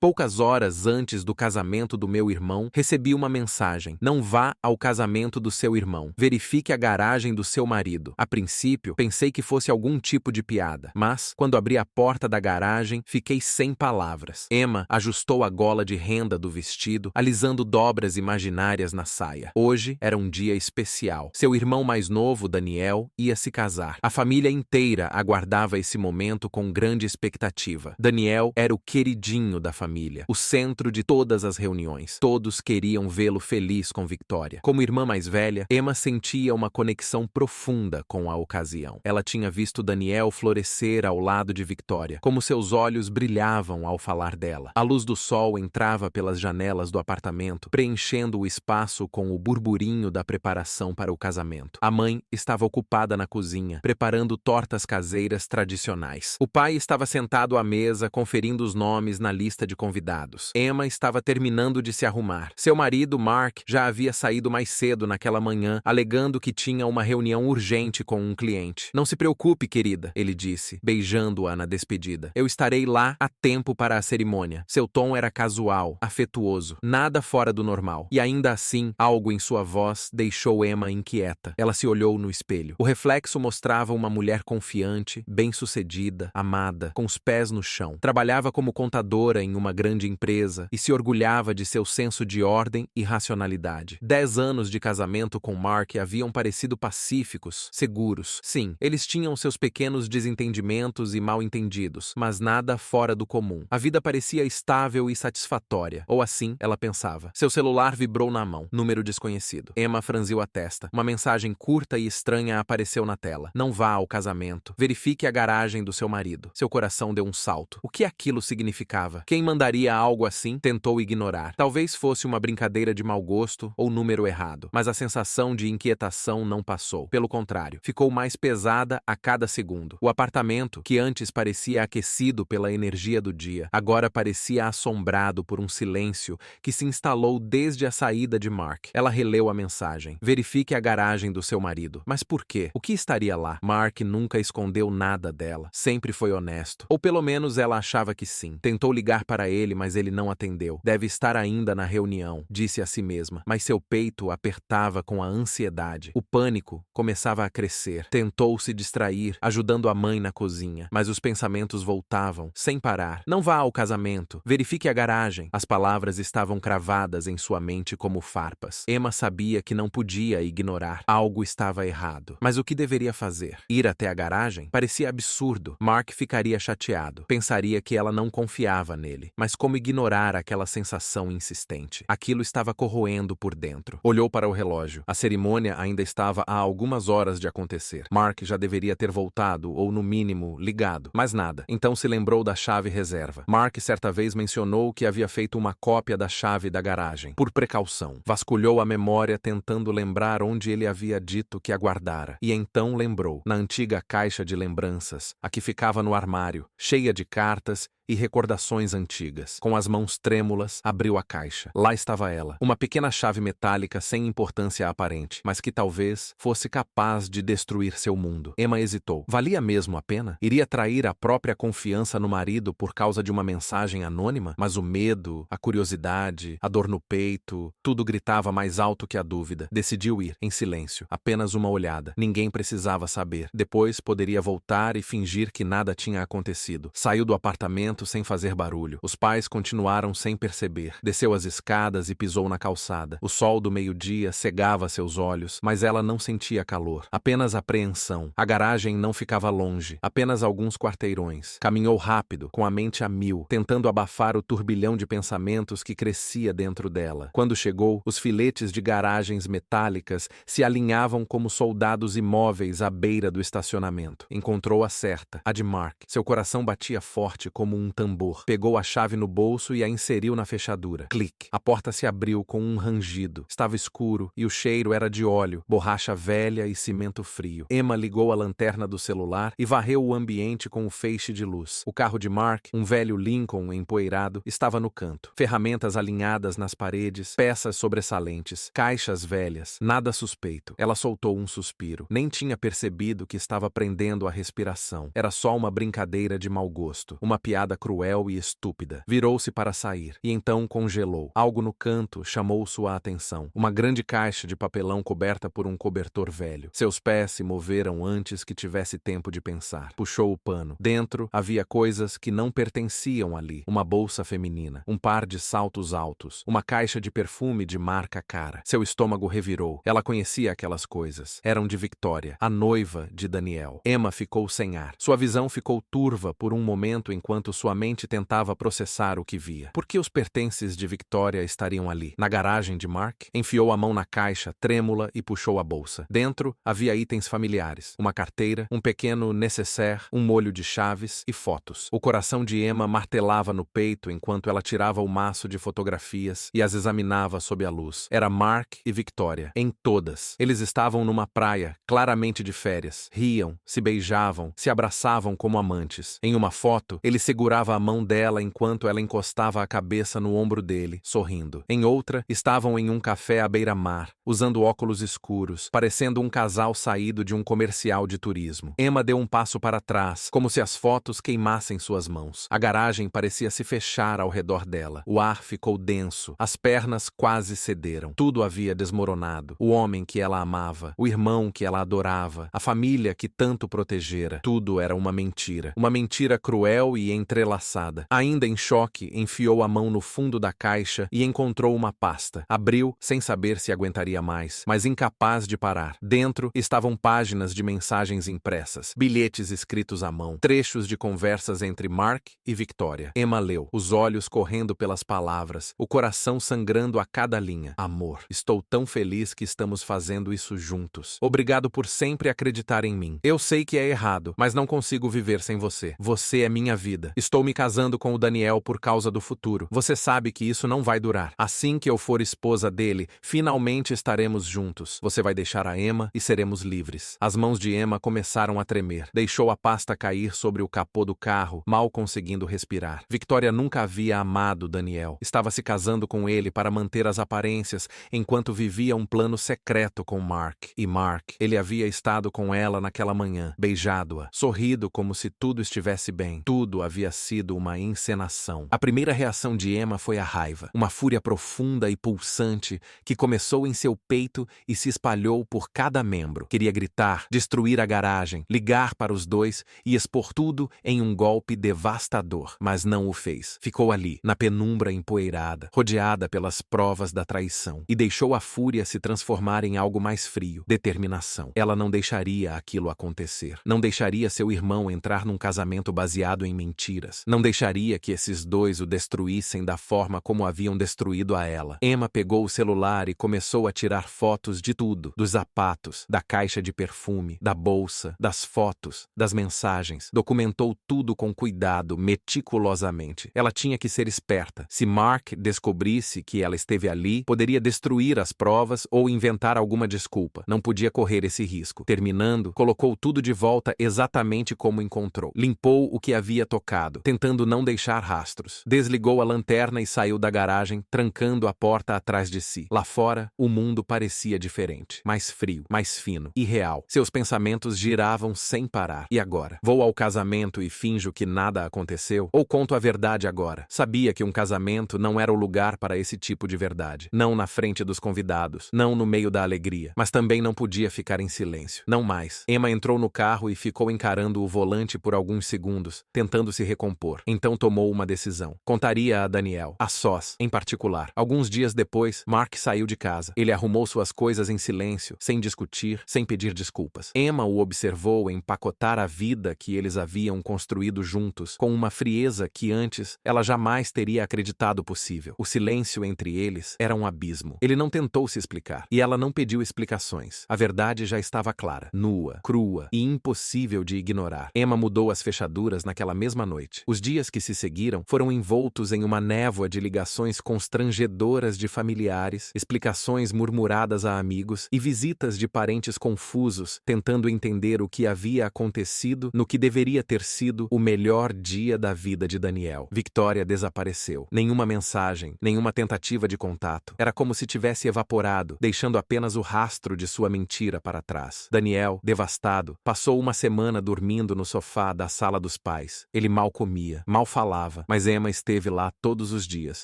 Poucas horas antes do casamento do meu irmão, recebi uma mensagem: não vá ao casamento do seu irmão. Verifique a garagem do seu marido. A princípio, pensei que fosse algum tipo de piada, mas, quando abri a porta da garagem, fiquei sem palavras. Emma ajustou a gola de renda do vestido, alisando dobras imaginárias na saia. Hoje era um dia especial. Seu irmão mais novo, Daniel, ia se casar. A família inteira aguardava esse momento com grande expectativa. Daniel era o queridinho da família, o centro de todas as reuniões. Todos queriam vê-lo feliz com Victoria. Como irmã mais velha, Emma sentia uma conexão profunda com a ocasião. Ela tinha visto Daniel florescer ao lado de Victoria, como seus olhos brilhavam ao falar dela. A luz do sol entrava pelas janelas do apartamento, preenchendo o espaço com o burburinho da preparação para o casamento. A mãe estava ocupada na cozinha, preparando tortas caseiras tradicionais. O pai estava sentado à mesa, conferindo os nomes na lista de convidados. Emma estava terminando de se arrumar. Seu marido, Mark, já havia saído mais cedo naquela manhã, alegando que tinha uma reunião urgente com um cliente. Não se preocupe, querida, ele disse, beijando-a na despedida. Eu estarei lá a tempo para a cerimônia. Seu tom era casual, afetuoso, nada fora do normal. E ainda assim, algo em sua voz deixou Emma inquieta. Ela se olhou no espelho. O reflexo mostrava uma mulher confiante, bem-sucedida, amada, com os pés no chão. Trabalhava como contadora em uma grande empresa e se orgulhava de seu senso de ordem e racionalidade. 10 anos de casamento com Mark haviam parecido pacíficos, seguros. Sim, eles tinham seus pequenos desentendimentos e mal-entendidos, mas nada fora do comum. A vida parecia estável e satisfatória, ou assim ela pensava. Seu celular vibrou na mão. Número desconhecido. Emma franziu a testa. Uma mensagem curta e estranha apareceu na tela. Não vá ao casamento. Verifique a garagem do seu marido. Seu coração deu um salto. O que aquilo significava? Quem mandaria algo assim? Tentou ignorar. Talvez fosse uma brincadeira de mau gosto ou número errado. Mas a sensação de inquietação não passou. Pelo contrário, ficou mais pesada a cada segundo. O apartamento, que antes parecia aquecido pela energia do dia, agora parecia assombrado por um silêncio que se instalou desde a saída de Mark. Ela releu a mensagem. Verifique a garagem do seu marido. Mas por quê? O que estaria lá? Mark nunca escondeu nada dela. Sempre foi honesto. Ou pelo menos ela achava que sim. Tentou ligar para ele, mas ele não atendeu. Deve estar ainda na reunião, disse a si mesma. Mas seu peito apertava com a ansiedade. O pânico começava a crescer. Tentou se distrair, ajudando a mãe na cozinha. Mas os pensamentos voltavam, sem parar. Não vá ao casamento. Verifique a garagem. As palavras estavam cravadas em sua mente como farpas. Emma sabia que não podia ignorar. Algo estava errado. Mas o que deveria fazer? Ir até a garagem? Parecia absurdo. Mark ficaria chateado. Pensaria que ela não confiava nele. Mas como ignorar aquela sensação insistente? Aquilo estava corroendo por dentro. Olhou para o relógio. A cerimônia ainda estava há algumas horas de acontecer. Mark já deveria ter voltado, ou no mínimo, ligado. Mas nada. Então se lembrou da chave reserva. Mark certa vez mencionou que havia feito uma cópia da chave da garagem. Por precaução. Vasculhou a memória tentando lembrar onde ele havia dito que a guardara. E então lembrou. Na antiga caixa de lembranças, a que ficava no armário, cheia de cartas e recordações antigas. Com as mãos trêmulas, abriu a caixa. Lá estava ela, uma pequena chave metálica sem importância aparente, mas que talvez fosse capaz de destruir seu mundo. Emma hesitou. Valia mesmo a pena? Iria trair a própria confiança no marido por causa de uma mensagem anônima? Mas o medo, a curiosidade, a dor no peito, tudo gritava mais alto que a dúvida. Decidiu ir, em silêncio, apenas uma olhada. Ninguém precisava saber. Depois poderia voltar e fingir que nada tinha acontecido. Saiu do apartamento sem fazer barulho. Os pais continuaram sem perceber. Desceu as escadas e pisou na calçada. O sol do meio-dia cegava seus olhos, mas ela não sentia calor. Apenas apreensão. A garagem não ficava longe. Apenas alguns quarteirões. Caminhou rápido, com a mente a mil, tentando abafar o turbilhão de pensamentos que crescia dentro dela. Quando chegou, os filetes de garagens metálicas se alinhavam como soldados imóveis à beira do estacionamento. Encontrou a certa, a de Mark. Seu coração batia forte como um tambor. Pegou a chave no bolso e a inseriu na fechadura. Clique. A porta se abriu com um rangido. Estava escuro e o cheiro era de óleo, borracha velha e cimento frio. Emma ligou a lanterna do celular e varreu o ambiente com o feixe de luz. O carro de Mark, um velho Lincoln empoeirado, estava no canto. Ferramentas alinhadas nas paredes, peças sobressalentes, caixas velhas, nada suspeito. Ela soltou um suspiro. Nem tinha percebido que estava prendendo a respiração. Era só uma brincadeira de mau gosto. Uma piada piada cruel e estúpida. Virou-se para sair, e então congelou. Algo no canto chamou sua atenção. Uma grande caixa de papelão coberta por um cobertor velho. Seus pés se moveram antes que tivesse tempo de pensar. Puxou o pano. Dentro havia coisas que não pertenciam ali. Uma bolsa feminina, um par de saltos altos, uma caixa de perfume de marca cara. Seu estômago revirou. Ela conhecia aquelas coisas. Eram de Victoria, a noiva de Daniel. Emma ficou sem ar. Sua visão ficou turva por um momento enquanto sua mente tentava processar o que via. Por que os pertences de Victoria estariam ali? Na garagem de Mark? Enfiou a mão na caixa, trêmula, e puxou a bolsa. Dentro havia itens familiares. Uma carteira, um pequeno nécessaire, um molho de chaves e fotos. O coração de Emma martelava no peito enquanto ela tirava o maço de fotografias e as examinava sob a luz. Era Mark e Victoria. Em todas. Eles estavam numa praia, claramente de férias. Riam, se beijavam, se abraçavam como amantes. Em uma foto, ele segurava a mão dela enquanto ela encostava a cabeça no ombro dele, sorrindo. Em outra, estavam em um café à beira-mar, usando óculos escuros, parecendo um casal saído de um comercial de turismo. Emma deu um passo para trás, como se as fotos queimassem suas mãos. A garagem parecia se fechar ao redor dela. O ar ficou denso. As pernas quase cederam. Tudo havia desmoronado. O homem que ela amava, o irmão que ela adorava, a família que tanto protegera. Tudo era uma mentira. Uma mentira cruel e entrelaçada. Ainda em choque, enfiou a mão no fundo da caixa e encontrou uma pasta. Abriu, sem saber se aguentaria mais, mas incapaz de parar. Dentro estavam páginas de mensagens impressas, bilhetes escritos à mão, trechos de conversas entre Mark e Victoria. Emma leu, os olhos correndo pelas palavras, o coração sangrando a cada linha. Amor, estou tão feliz que estamos fazendo isso juntos. Obrigado por sempre acreditar em mim. Eu sei que é errado, mas não consigo viver sem você. Você é minha vida. Estou me casando com o Daniel por causa do futuro. Você sabe que isso não vai durar. Assim que eu for esposa dele, finalmente estaremos juntos. Você vai deixar a Emma e seremos livres. As mãos de Emma começaram a tremer. Deixou a pasta cair sobre o capô do carro, mal conseguindo respirar. Victoria nunca havia amado Daniel. Estava se casando com ele para manter as aparências, enquanto vivia um plano secreto com Mark. E Mark, ele havia estado com ela naquela manhã, beijado-a, sorrido como se tudo estivesse bem. Tudo havia sido uma encenação. A primeira reação de Emma foi a raiva, uma fúria profunda e pulsante que começou em seu peito e se espalhou por cada membro. Queria gritar, destruir a garagem, ligar para os dois e expor tudo em um golpe devastador, mas não o fez. Ficou ali, na penumbra empoeirada, rodeada pelas provas da traição, e deixou a fúria se transformar em algo mais frio, determinação. Ela não deixaria aquilo acontecer. Não deixaria seu irmão entrar num casamento baseado em mentiras. Não deixaria que esses dois o destruíssem da forma como haviam destruído a ela. Emma pegou o celular e começou a tirar fotos de tudo, dos sapatos, da caixa de perfume, da bolsa, das fotos, das mensagens. Documentou tudo com cuidado, meticulosamente. Ela tinha que ser esperta. Se Mark descobrisse que ela esteve ali, poderia destruir as provas ou inventar alguma desculpa. Não podia correr esse risco. Terminando, colocou tudo de volta exatamente como encontrou. Limpou o que havia tocado, tentando não deixar rastros. Desligou a lanterna e saiu da garagem, trancando a porta atrás de si. Lá fora, o mundo parecia diferente. Mais frio, mais fino, irreal. Seus pensamentos giravam sem parar. E agora? Vou ao casamento e finjo que nada aconteceu? Ou conto a verdade agora? Sabia que um casamento não era o lugar para esse tipo de verdade. Não na frente dos convidados, não no meio da alegria. Mas também não podia ficar em silêncio. Não mais. Emma entrou no carro e ficou encarando o volante por alguns segundos, tentando se recompor. Então tomou uma decisão. Contaria a Daniel, a sós, em particular. Alguns dias depois, Mark saiu de casa. Ele arrumou suas coisas em silêncio, sem discutir, sem pedir desculpas. Emma o observou empacotar a vida que eles haviam construído juntos, com uma frieza que antes ela jamais teria acreditado possível. O silêncio entre eles era um abismo. Ele não tentou se explicar, e ela não pediu explicações. A verdade já estava clara, nua, crua e impossível de ignorar. Emma mudou as fechaduras naquela mesma noite. Os dias que se seguiram foram envoltos em uma névoa de ligações constrangedoras de familiares, explicações murmuradas a amigos e visitas de parentes confusos, tentando entender o que havia acontecido no que deveria ter sido o melhor dia da vida de Daniel. Victoria desapareceu. Nenhuma mensagem, nenhuma tentativa de contato. Era como se tivesse evaporado, deixando apenas o rastro de sua mentira para trás. Daniel, devastado, passou uma semana dormindo no sofá da sala dos pais. Ele mal comia, mal falava, mas Emma esteve lá todos os dias,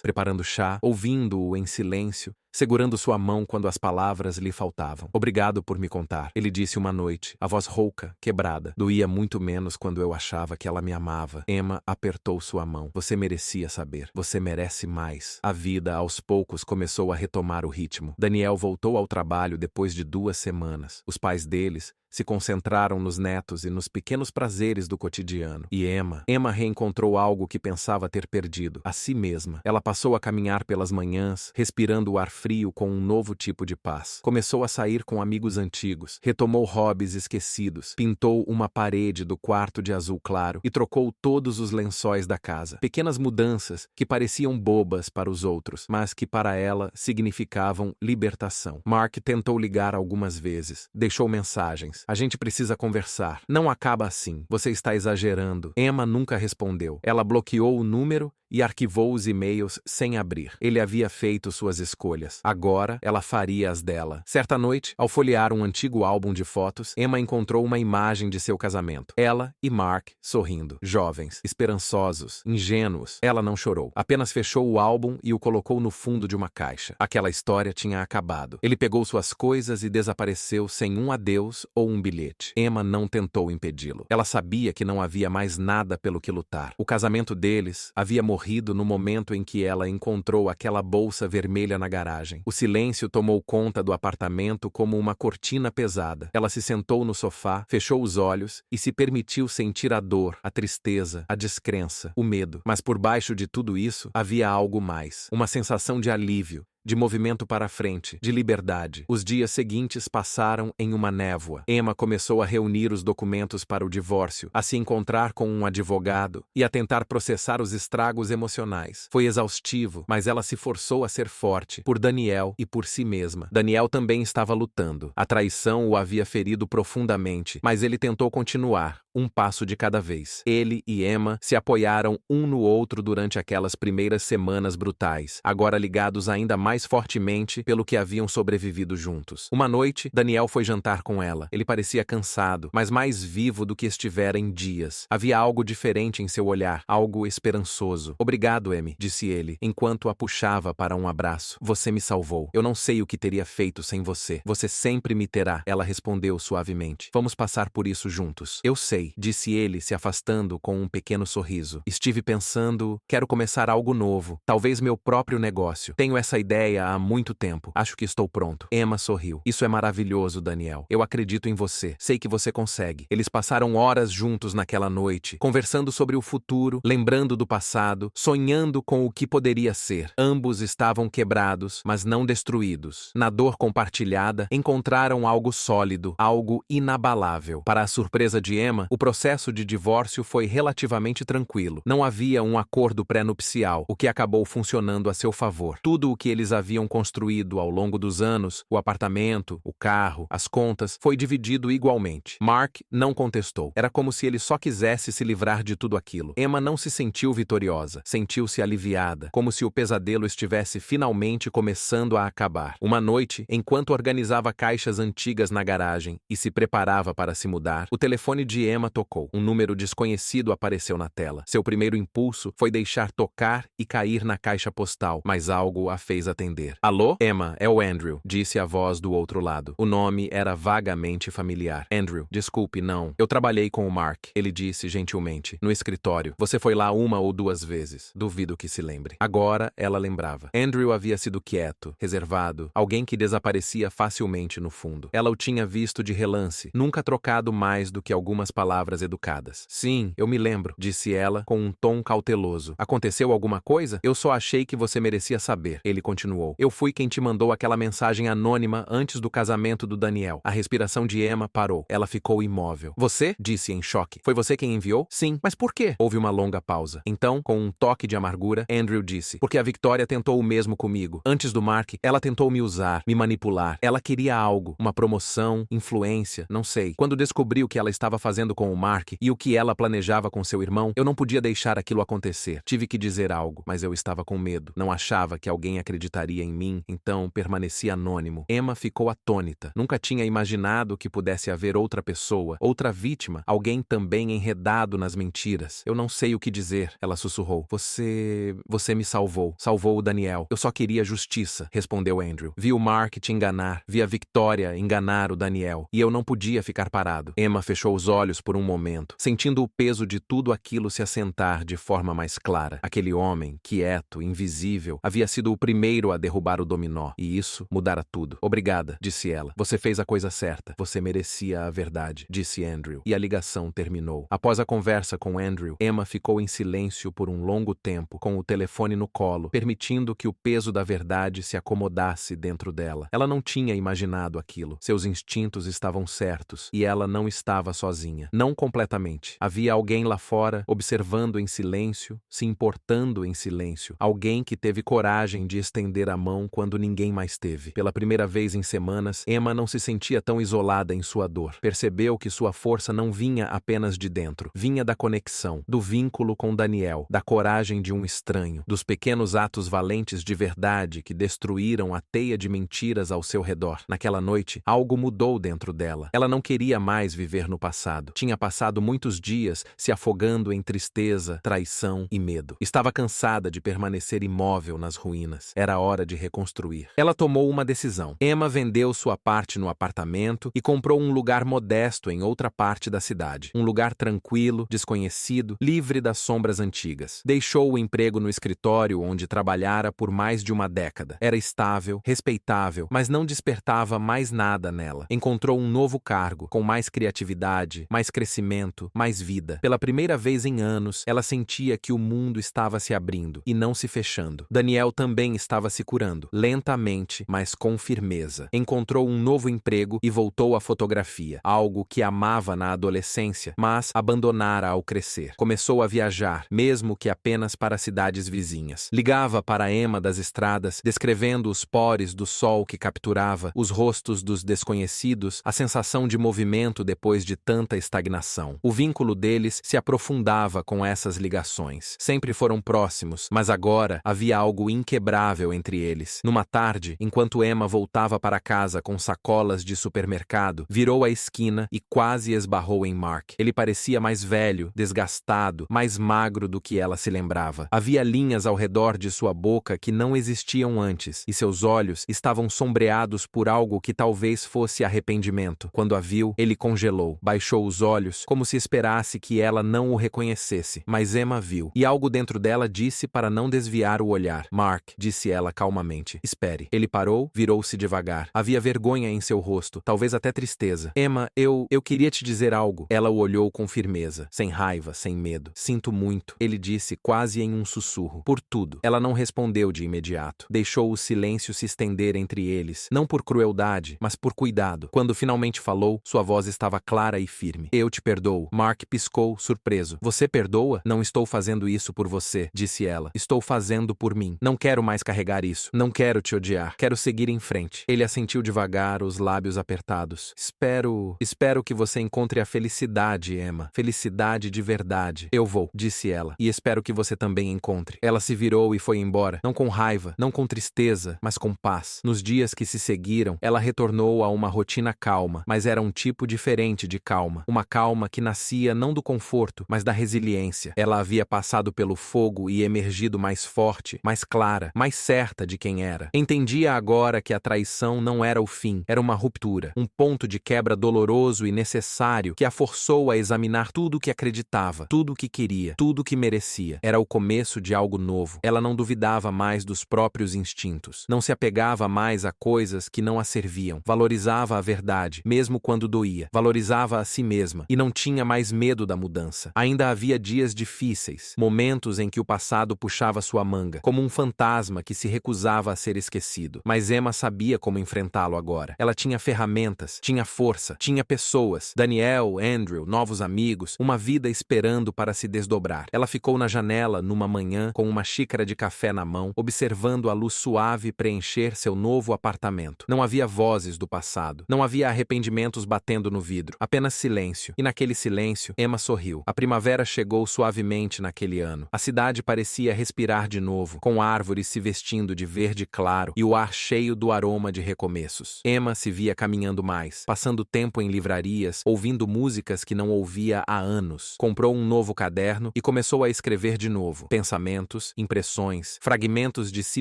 preparando chá, ouvindo-o em silêncio, segurando sua mão quando as palavras lhe faltavam. Obrigado por me contar, ele disse uma noite, a voz rouca, quebrada. Doía muito menos quando eu achava que ela me amava. Emma apertou sua mão. Você merecia saber. Você merece mais. A vida, aos poucos, começou a retomar o ritmo. Daniel voltou ao trabalho depois de 2 semanas. Os pais deles se concentraram nos netos e nos pequenos prazeres do cotidiano. E Emma reencontrou algo que pensava ter perdido, a si mesma. Ela passou a caminhar pelas manhãs, respirando o ar frio com um novo tipo de paz. Começou a sair com amigos antigos, retomou hobbies esquecidos, pintou uma parede do quarto de azul claro e trocou todos os lençóis da casa. Pequenas mudanças que pareciam bobas para os outros, mas que para ela significavam libertação. Mark tentou ligar algumas vezes, deixou mensagens. A gente precisa conversar. Não acaba assim. Você está exagerando. Emma nunca respondeu. Ela bloqueou o número e arquivou os e-mails sem abrir. Ele havia feito suas escolhas. Agora, ela faria as dela. Certa noite, ao folhear um antigo álbum de fotos, Emma encontrou uma imagem de seu casamento. Ela e Mark sorrindo. Jovens, esperançosos, ingênuos. Ela não chorou. Apenas fechou o álbum e o colocou no fundo de uma caixa. Aquela história tinha acabado. Ele pegou suas coisas e desapareceu sem um adeus ou um bilhete. Emma não tentou impedi-lo. Ela sabia que não havia mais nada pelo que lutar. O casamento deles havia morrido no momento em que ela encontrou aquela bolsa vermelha na garagem. O silêncio tomou conta do apartamento como uma cortina pesada. Ela se sentou no sofá, fechou os olhos e se permitiu sentir a dor, a tristeza, a descrença, o medo. Mas por baixo de tudo isso, havia algo mais. Uma sensação de alívio, de movimento para frente, de liberdade. Os dias seguintes passaram em uma névoa. Emma começou a reunir os documentos para o divórcio, a se encontrar com um advogado e a tentar processar os estragos emocionais. Foi exaustivo, mas ela se forçou a ser forte, por Daniel e por si mesma. Daniel também estava lutando. A traição o havia ferido profundamente, mas ele tentou continuar, um passo de cada vez. Ele e Emma se apoiaram um no outro durante aquelas primeiras semanas brutais, agora ligados ainda mais fortemente pelo que haviam sobrevivido juntos. Uma noite, Daniel foi jantar com ela. Ele parecia cansado, mas mais vivo do que estivera em dias. Havia algo diferente em seu olhar, algo esperançoso. Obrigado, Emmy, disse ele, enquanto a puxava para um abraço. Você me salvou. Eu não sei o que teria feito sem você. Você sempre me terá, ela respondeu suavemente. Vamos passar por isso juntos. Eu sei, disse ele, se afastando com um pequeno sorriso. Estive pensando, quero começar algo novo, talvez meu próprio negócio. Tenho essa ideia há muito tempo. Acho que estou pronto. Emma sorriu. Isso é maravilhoso, Daniel. Eu acredito em você. Sei que você consegue. Eles passaram horas juntos naquela noite, conversando sobre o futuro, lembrando do passado, sonhando com o que poderia ser. Ambos estavam quebrados, mas não destruídos. Na dor compartilhada, encontraram algo sólido, algo inabalável. Para a surpresa de Emma, o processo de divórcio foi relativamente tranquilo. Não havia um acordo pré-nupcial, o que acabou funcionando a seu favor. Tudo o que eles haviam construído ao longo dos anos, o apartamento, o carro, as contas, foi dividido igualmente. Mark não contestou. Era como se ele só quisesse se livrar de tudo aquilo. Emma não se sentiu vitoriosa, sentiu-se aliviada, como se o pesadelo estivesse finalmente começando a acabar. Uma noite, enquanto organizava caixas antigas na garagem e se preparava para se mudar, o telefone de Emma tocou. Um número desconhecido apareceu na tela. Seu primeiro impulso foi deixar tocar e cair na caixa postal, mas algo a fez atender. Alô? Emma, é o Andrew, disse a voz do outro lado. O nome era vagamente familiar. Andrew, desculpe, não. Eu trabalhei com o Mark, ele disse gentilmente, no escritório. Você foi lá 1 ou 2 vezes. Duvido que se lembre. Agora ela lembrava. Andrew havia sido quieto, reservado, alguém que desaparecia facilmente no fundo. Ela o tinha visto de relance, nunca trocado mais do que algumas palavras educadas. Sim, eu me lembro, disse ela com um tom cauteloso. Aconteceu alguma coisa? Eu só achei que você merecia saber. Ele continuou. Eu fui quem te mandou aquela mensagem anônima antes do casamento do Daniel. A respiração de Emma parou. Ela ficou imóvel. Você? Disse em choque. Foi você quem enviou? Sim. Mas por quê? Houve uma longa pausa. Então, com um toque de amargura, Andrew disse. Porque a Victoria tentou o mesmo comigo. Antes do Mark, ela tentou me usar, me manipular. Ela queria algo. Uma promoção, influência, não sei. Quando descobri o que ela estava fazendo com o Mark e o que ela planejava com seu irmão, eu não podia deixar aquilo acontecer. Tive que dizer algo, mas eu estava com medo. Não achava que alguém acreditaria acreditaria em mim, então permanecia anônimo. Emma ficou atônita. Nunca tinha imaginado que pudesse haver outra pessoa, outra vítima, alguém também enredado nas mentiras. Eu não sei o que dizer, ela sussurrou. Você me salvou. Salvou o Daniel. Eu só queria justiça, respondeu Andrew. Vi o Mark te enganar. Vi a Victoria enganar o Daniel. E eu não podia ficar parado. Emma fechou os olhos por um momento, sentindo o peso de tudo aquilo se assentar de forma mais clara. Aquele homem, quieto, invisível, havia sido o primeiro a derrubar o dominó. E isso mudara tudo. Obrigada, disse ela. Você fez a coisa certa. Você merecia a verdade, disse Andrew. E a ligação terminou. Após a conversa com Andrew, Emma ficou em silêncio por um longo tempo, com o telefone no colo, permitindo que o peso da verdade se acomodasse dentro dela. Ela não tinha imaginado aquilo. Seus instintos estavam certos, e ela não estava sozinha. Não completamente. Havia alguém lá fora, observando em silêncio, se importando em silêncio. Alguém que teve coragem de estender a mão quando ninguém mais teve. Pela primeira vez em semanas, Emma não se sentia tão isolada em sua dor. Percebeu que sua força não vinha apenas de dentro. Vinha da conexão, do vínculo com Daniel, da coragem de um estranho, dos pequenos atos valentes de verdade que destruíram a teia de mentiras ao seu redor. Naquela noite, algo mudou dentro dela. Ela não queria mais viver no passado. Tinha passado muitos dias se afogando em tristeza, traição e medo. Estava cansada de permanecer imóvel nas ruínas. Era hora de reconstruir. Ela tomou uma decisão. Emma vendeu sua parte no apartamento e comprou um lugar modesto em outra parte da cidade. Um lugar tranquilo, desconhecido, livre das sombras antigas. Deixou o emprego no escritório onde trabalhara por mais de uma década. Era estável, respeitável, mas não despertava mais nada nela. Encontrou um novo cargo, com mais criatividade, mais crescimento, mais vida. Pela primeira vez em anos, ela sentia que o mundo estava se abrindo e não se fechando. Daniel também estava se curando, lentamente, mas com firmeza. Encontrou um novo emprego e voltou à fotografia, algo que amava na adolescência, mas abandonara ao crescer. Começou a viajar, mesmo que apenas para cidades vizinhas. Ligava para Emma das estradas, descrevendo os pores do sol que capturava, os rostos dos desconhecidos, a sensação de movimento depois de tanta estagnação. O vínculo deles se aprofundava com essas ligações. Sempre foram próximos, mas agora havia algo inquebrável entre eles. Numa tarde, enquanto Emma voltava para casa com sacolas de supermercado, virou a esquina e quase esbarrou em Mark. Ele parecia mais velho, desgastado, mais magro do que ela se lembrava. Havia linhas ao redor de sua boca que não existiam antes, e seus olhos estavam sombreados por algo que talvez fosse arrependimento. Quando a viu, ele congelou, baixou os olhos, como se esperasse que ela não o reconhecesse. Mas Emma viu, e algo dentro dela disse para não desviar o olhar. Mark, disse ela calmamente. Espere. Ele parou, virou-se devagar. Havia vergonha em seu rosto, talvez até tristeza. Emma, eu queria te dizer algo. Ela o olhou com firmeza, sem raiva, sem medo. Sinto muito, ele disse quase em um sussurro. Por tudo. Ela não respondeu de imediato. Deixou o silêncio se estender entre eles, não por crueldade, mas por cuidado. Quando finalmente falou, sua voz estava clara e firme. Eu te perdoo. Mark piscou, surpreso. Você perdoa? Não estou fazendo isso por você, disse ela. Estou fazendo por mim. Não quero mais carregar isso. Não quero te odiar. Quero seguir em frente. Ele assentiu devagar, os lábios apertados. Espero que você encontre a felicidade, Emma. Felicidade de verdade. Eu vou, disse ela. E espero que você também encontre. Ela se virou e foi embora. Não com raiva, não com tristeza, mas com paz. Nos dias que se seguiram, ela retornou a uma rotina calma, mas era um tipo diferente de calma. Uma calma que nascia não do conforto, mas da resiliência. Ela havia passado pelo fogo e emergido mais forte, mais clara, mais certa de quem era. Entendia agora que a traição não era o fim, era uma ruptura, um ponto de quebra doloroso e necessário que a forçou a examinar tudo o que acreditava, tudo o que queria, tudo o que merecia. Era o começo de algo novo. Ela não duvidava mais dos próprios instintos. Não se apegava mais a coisas que não a serviam. Valorizava a verdade, mesmo quando doía. Valorizava a si mesma e não tinha mais medo da mudança. Ainda havia dias difíceis, momentos em que o passado puxava sua manga, como um fantasma que se recusava a ser esquecido. Mas Emma sabia como enfrentá-lo agora. Ela tinha ferramentas, tinha força, tinha pessoas, Daniel, Andrew, novos amigos, uma vida esperando para se desdobrar. Ela ficou na janela numa manhã com uma xícara de café na mão, observando a luz suave preencher seu novo apartamento. Não havia vozes do passado, não havia arrependimentos batendo no vidro, apenas silêncio. E naquele silêncio, Emma sorriu. A primavera chegou suavemente naquele ano. A cidade parecia respirar de novo, com árvores se vestindo lindo de verde claro e o ar cheio do aroma de recomeços. Emma se via caminhando mais, passando tempo em livrarias, ouvindo músicas que não ouvia há anos. Comprou um novo caderno e começou a escrever de novo. Pensamentos, impressões, fragmentos de si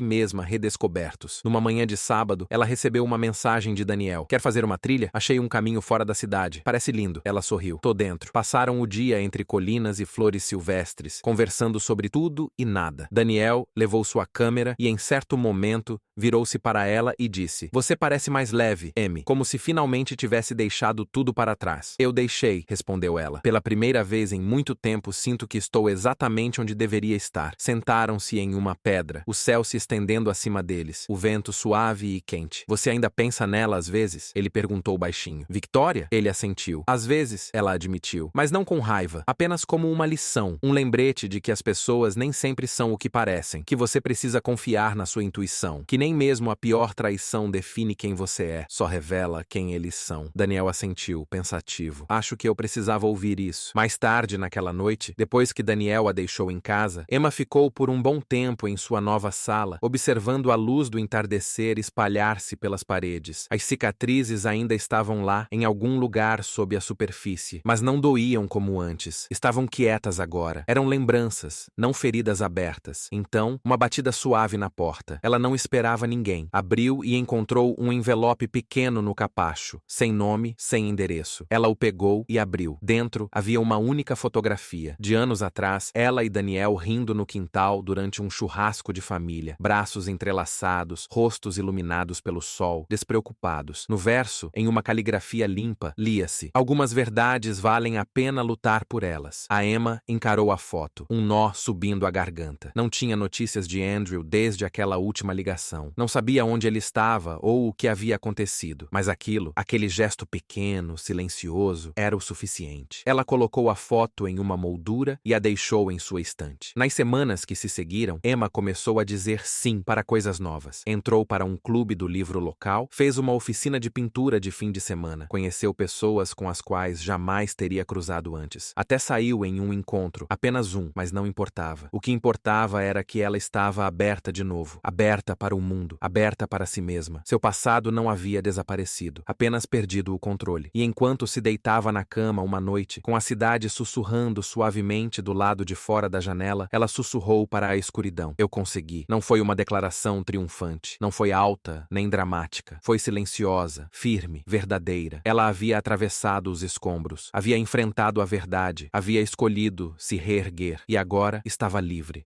mesma redescobertos. Numa manhã de sábado, ela recebeu uma mensagem de Daniel. Quer fazer uma trilha? Achei um caminho fora da cidade. Parece lindo. Ela sorriu. Tô dentro. Passaram o dia entre colinas e flores silvestres, conversando sobre tudo e nada. Daniel levou sua câmera e, em certo momento, virou-se para ela e disse: Você parece mais leve, Amy, como se finalmente tivesse deixado tudo para trás. Eu deixei, respondeu ela. Pela primeira vez em muito tempo sinto que estou exatamente onde deveria estar. Sentaram-se em uma pedra, o céu se estendendo acima deles, o vento suave e quente. Você ainda pensa nela às vezes? Ele perguntou baixinho. Victoria? Ele assentiu. Às vezes, ela admitiu, mas não com raiva, apenas como uma lição, um lembrete de que as pessoas nem sempre são o que parecem, que você precisa confiar na sua intuição, que nem mesmo a pior traição define quem você é, só revela quem eles são. Daniel assentiu, pensativo. Acho que eu precisava ouvir isso. Mais tarde naquela noite, depois que Daniel a deixou em casa, Emma ficou por um bom tempo em sua nova sala, observando a luz do entardecer espalhar-se pelas paredes. As cicatrizes ainda estavam lá, em algum lugar sob a superfície, mas não doíam como antes. Estavam quietas agora. Eram lembranças, não feridas abertas. Então, uma batida suave na porta. Ela não esperava ninguém. Abriu e encontrou um envelope pequeno no capacho, sem nome, sem endereço. Ela o pegou e abriu. Dentro havia uma única fotografia. De anos atrás, ela e Daniel rindo no quintal durante um churrasco de família. Braços entrelaçados, rostos iluminados pelo sol, despreocupados. No verso, em uma caligrafia limpa, lia-se: Algumas verdades valem a pena lutar por elas. A Emma encarou a foto, um nó subindo a garganta. Não tinha notícias de Andrew desde aquela última ligação. Não sabia onde ele estava ou o que havia acontecido, mas aquele gesto pequeno, silencioso, era o suficiente. Ela colocou a foto em uma moldura e a deixou em sua estante. Nas semanas que se seguiram, Emma começou a dizer sim para coisas novas. Entrou para um clube do livro local, fez uma oficina de pintura de fim de semana, conheceu pessoas com as quais jamais teria cruzado antes. Até saiu em um encontro, apenas um, mas não importava. O que importava era que ela estava aberta de novo, aberta para o mundo, aberta para si mesma. Seu passado não havia desaparecido, apenas perdido o controle. E enquanto se deitava na cama uma noite, com a cidade sussurrando suavemente do lado de fora da janela, ela sussurrou para a escuridão: Eu consegui. Não foi uma declaração triunfante, não foi alta nem dramática. Foi silenciosa, firme, verdadeira. Ela havia atravessado os escombros, havia enfrentado a verdade, havia escolhido se reerguer e agora estava livre.